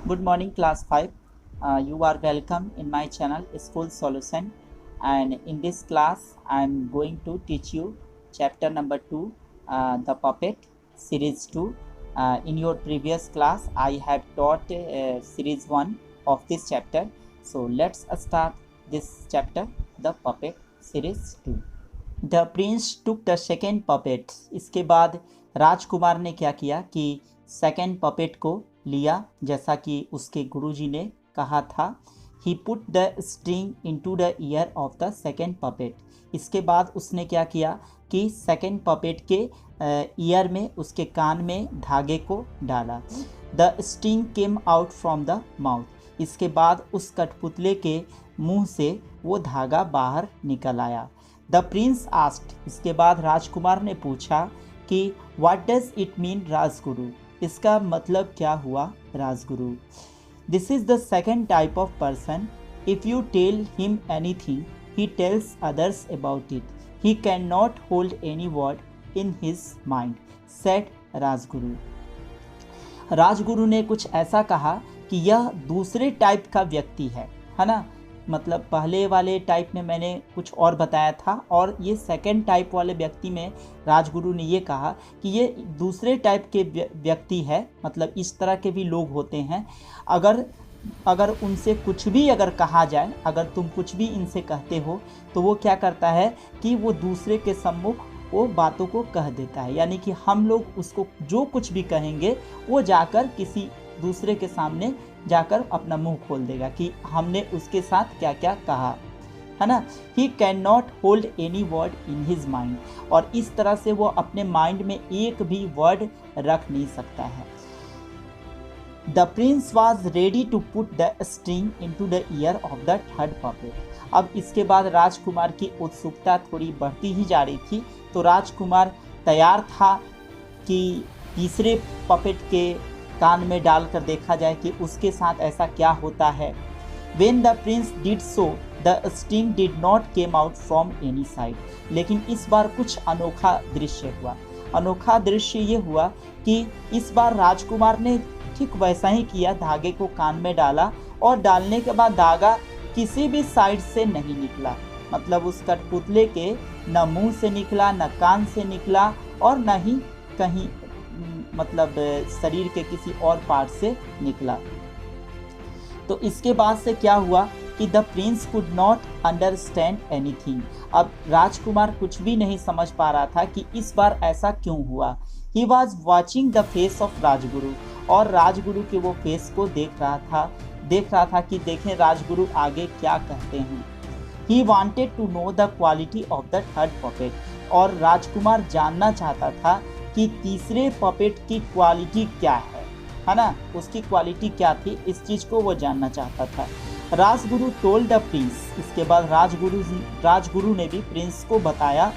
Good morning, class 5. You are welcome in my channel School Solution, and in this class I am going to teach you chapter number 2, the puppet series 2. In your previous class I have taught series 1 of this chapter. So let's start this chapter, the puppet series 2. The Prince took the second puppet. इसके बाद राजकुमार ने क्या किया कि second puppet को लिया, जैसा कि उसके गुरुजी ने कहा था। He put the string into the ear of the second puppet. इसके बाद उसने क्या किया कि सेकेंड पपेट के ईयर में, उसके कान में धागे को डाला। The string came out from the mouth. इसके बाद उस कठपुतले के मुंह से वो धागा बाहर निकल आया। The prince asked. इसके बाद राजकुमार ने पूछा कि what does it mean Rajguru, इसका मतलब क्या हुआ राजगुरु। This is the second type of person, if you tell him anything he tells others about it, he can not hold any word in his mind, said Rajguru. राजगुरु ने कुछ ऐसा कहा कि यह दूसरे टाइप का व्यक्ति है ना। मतलब पहले वाले टाइप में मैंने कुछ और बताया था, और ये सेकंड टाइप वाले व्यक्ति में राजगुरु ने ये कहा कि ये दूसरे टाइप के व्यक्ति है। मतलब इस तरह के भी लोग होते हैं, अगर उनसे कुछ भी अगर कहा जाए, अगर तुम कुछ भी इनसे कहते हो तो वो क्या करता है कि वो दूसरे के सम्मुख वो बातों को कह देता है। यानी कि हम लोग उसको जो कुछ भी कहेंगे वो जाकर किसी दूसरे के सामने जाकर अपना मुंह खोल देगा कि हमने उसके साथ क्या क्या कहा, है ना। ही can not hold any word in his mind. और इस तरह से वो अपने माइंड में एक भी वर्ड रख नहीं सकता है। The prince was ready to put the string into the ear of the third puppet. अब इसके बाद राजकुमार की उत्सुकता थोड़ी बढ़ती ही जा रही थी, तो राजकुमार तैयार था कि तीसरे पपेट के कान में डालकर देखा जाए कि उसके साथ ऐसा क्या होता है। When the prince did so, the string did not came out from any side. लेकिन इस बार कुछ अनोखा दृश्य हुआ। अनोखा दृश्य ये हुआ कि इस बार राजकुमार ने ठीक वैसा ही किया, धागे को कान में डाला और डालने के बाद धागा किसी भी साइड से नहीं निकला। मतलब उस कठपुतले के न मुंह से निकला, न कान से निकला, और न ही कहीं मतलब शरीर के किसी और पार्ट से निकला। तो इसके बाद से क्या हुआ कि the Prince could not understand anything. अब राजकुमार कुछ भी नहीं समझ पा रहा था कि इस बार ऐसा क्यों हुआ। He was watching the face of Rajguru, और राजगुरु के वो फेस को देख रहा था कि देखें राजगुरु आगे क्या कहते हैं। He wanted to know the quality of the third puppet. और राजकुमार जानना चाहता था कि तीसरे पपेट की क्वालिटी क्या है ना, उसकी क्वालिटी क्या थी, इस चीज़ को वो जानना चाहता था। Rajguru told the prince. इसके बाद राजगुरु ने भी प्रिंस को बताया,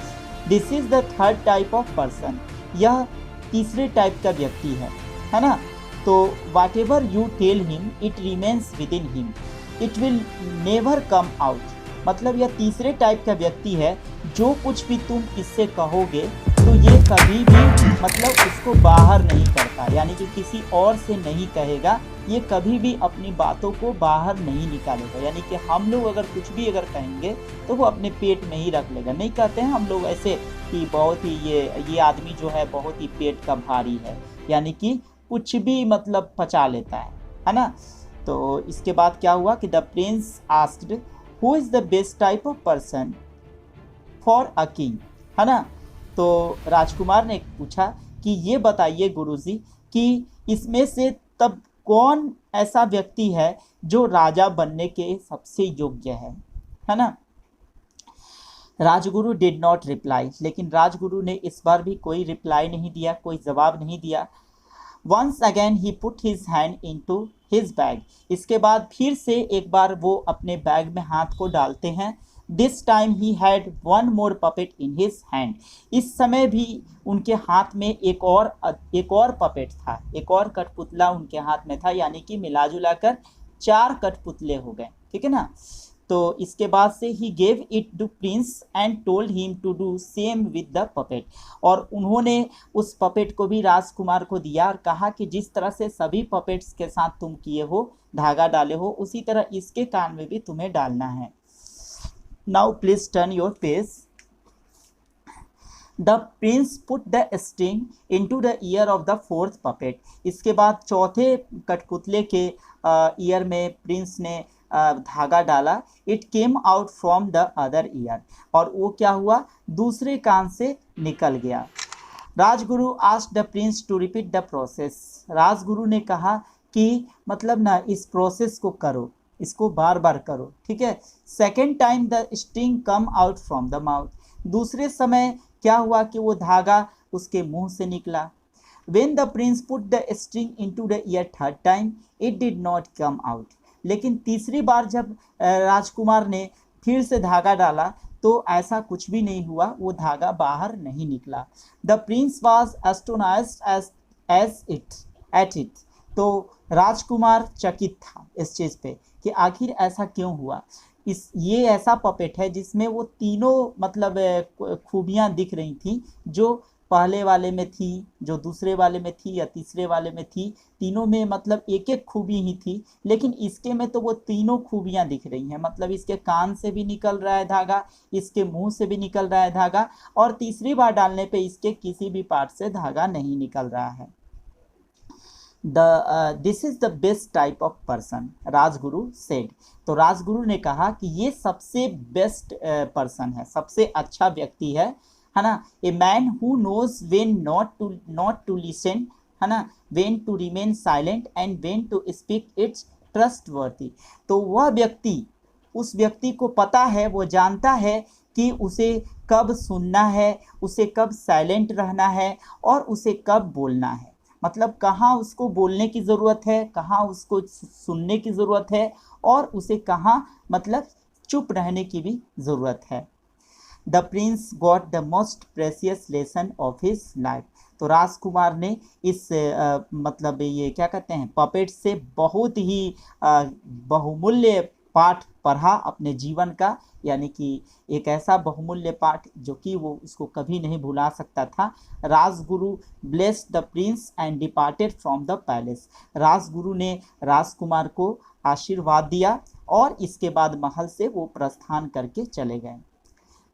this is the third type of person, यह तीसरे टाइप का व्यक्ति है ना। तो whatever you tell him it remains within him, it will never come out. मतलब यह तीसरे टाइप का व्यक्ति है, जो कुछ भी तुम इससे कहोगे तो ये कभी भी मतलब उसको बाहर नहीं करता, यानी कि किसी और से नहीं कहेगा, ये कभी भी अपनी बातों को बाहर नहीं निकालेगा। यानी कि हम लोग अगर कुछ भी अगर कहेंगे तो वो अपने पेट में ही रख लेगा। नहीं कहते हैं हम लोग ऐसे कि बहुत ही ये आदमी जो है बहुत ही पेट का भारी है, यानी कि कुछ भी मतलब पचा लेता है ना। तो इसके बाद क्या हुआ कि the prince asked who is the best type of person for a king, है ना। तो राजकुमार ने पूछा कि ये बताइए गुरुजी कि इसमें से तब कौन ऐसा व्यक्ति है जो राजा बनने के सबसे योग्य है ना। Rajguru did not reply. लेकिन राजगुरु ने इस बार भी कोई रिप्लाई नहीं दिया, कोई जवाब नहीं दिया। Once again he put his hand into his bag. इसके बाद फिर से एक बार वो अपने बैग में हाथ को डालते हैं। This time he had one more puppet in his hand. इस समय भी उनके हाथ में एक और पपेट था, एक और कठपुतला उनके हाथ में था, यानी कि मिला जुला कर 4 कठपुतले हो गए, ठीक है ना। तो इसके बाद से he gave it to prince and told him to do same with the puppet, और उन्होंने उस पपेट को भी राजकुमार को दिया और कहा कि जिस तरह से सभी पपेट्स के साथ तुम किए हो, धागा डाले हो, उसी तरह इसके कान में भी तुम्हें डालना है। Now please turn your page. The Prince put the string into the ear of the fourth puppet. इसके बाद चौथे कठपुतले के ईयर में प्रिंस ने धागा डाला। It came out from the other ear, और वो क्या हुआ, दूसरे कान से निकल गया। Rajguru asked the prince to repeat the process. राजगुरु ने कहा कि मतलब ना इस प्रोसेस को करो, इसको बार बार करो, ठीक है। Second time the string come out from the mouth. दूसरे समय क्या हुआ कि वो धागा उसके मुंह से निकला। When the prince put the string into the ear third time, it did not come out. लेकिन तीसरी बार जब राजकुमार ने फिर से धागा डाला तो ऐसा कुछ भी नहीं हुआ, वो धागा बाहर नहीं निकला। The prince was astonished at it. तो राजकुमार चकित था इस चीज़ पे कि आखिर ऐसा क्यों हुआ। ये ऐसा पपेट है जिसमें वो तीनों मतलब खूबियाँ दिख रही थी, जो पहले वाले में थी, जो दूसरे वाले में थी या तीसरे वाले में थी। तीनों में मतलब एक एक खूबी ही थी, लेकिन इसके में तो वो तीनों खूबियाँ दिख रही हैं। मतलब इसके कान से भी निकल रहा है धागा, इसके मुंह से भी निकल रहा है धागा, और तीसरी बार डालने पे इसके किसी भी पार्ट से धागा नहीं निकल रहा है। This is the best type of person, Rajguru said. तो राजगुरु ने कहा कि ये सबसे बेस्ट पर्सन है, सबसे अच्छा व्यक्ति है ना। A man who knows when not to listen, है ना, when to remain silent and when to speak, it's trustworthy. तो वह व्यक्ति, उस व्यक्ति को पता है, वो जानता है कि उसे कब सुनना है, उसे कब साइलेंट रहना है और उसे कब बोलना है। मतलब कहाँ उसको बोलने की ज़रूरत है, कहाँ उसको सुनने की ज़रूरत है, और उसे कहाँ मतलब चुप रहने की भी ज़रूरत है। The Prince got the most precious lesson of his life. तो राजकुमार ने इस मतलब ये क्या कहते हैं, पपेट से बहुत ही बहुमूल्य पाठ पढ़ा अपने जीवन का, यानी कि एक ऐसा बहुमूल्य पाठ जो कि वो उसको कभी नहीं भुला सकता था। Rajguru blessed the Prince and departed from the palace. Rajguru ने राजकुमार को आशीर्वाद दिया और इसके बाद महल से वो प्रस्थान करके चले गए।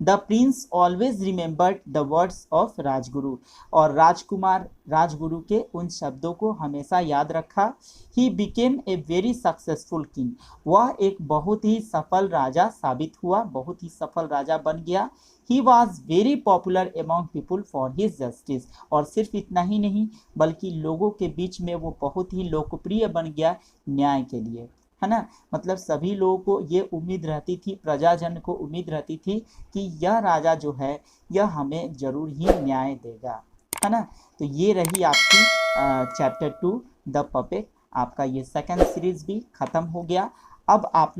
The Prince always remembered the words of Rajguru. और राजकुमार राजगुरु के उन शब्दों को हमेशा याद रखा। He became a very successful king. वह एक बहुत ही सफल राजा साबित हुआ, बहुत ही सफल राजा बन गया। He was very popular among people for his justice. और सिर्फ इतना ही नहीं बल्कि लोगों के बीच में वो बहुत ही लोकप्रिय बन गया न्याय के लिए, है ना। मतलब सभी लोगों को ये उम्मीद रहती थी, प्रजाजन को उम्मीद रहती थी कि यह राजा जो है यह हमें जरूर ही न्याय देगा, है ना। तो ये रही आपकी चैप्टर 2 द पपेट। आपका ये सेकंड सीरीज भी ख़त्म हो गया। अब आप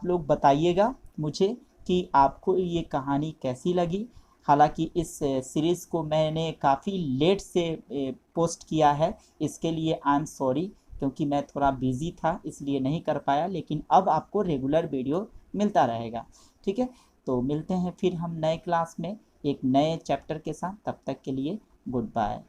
लोग बताइएगा मुझे कि आपको ये कहानी कैसी लगी। हालांकि इस सीरीज़ को मैंने काफ़ी लेट से पोस्ट किया है, इसके लिए आई एम सॉरी, क्योंकि मैं थोड़ा बिजी था इसलिए नहीं कर पाया। लेकिन अब आपको रेगुलर वीडियो मिलता रहेगा, ठीक है। तो मिलते हैं फिर हम नए क्लास में एक नए चैप्टर के साथ। तब तक के लिए गुड बाय।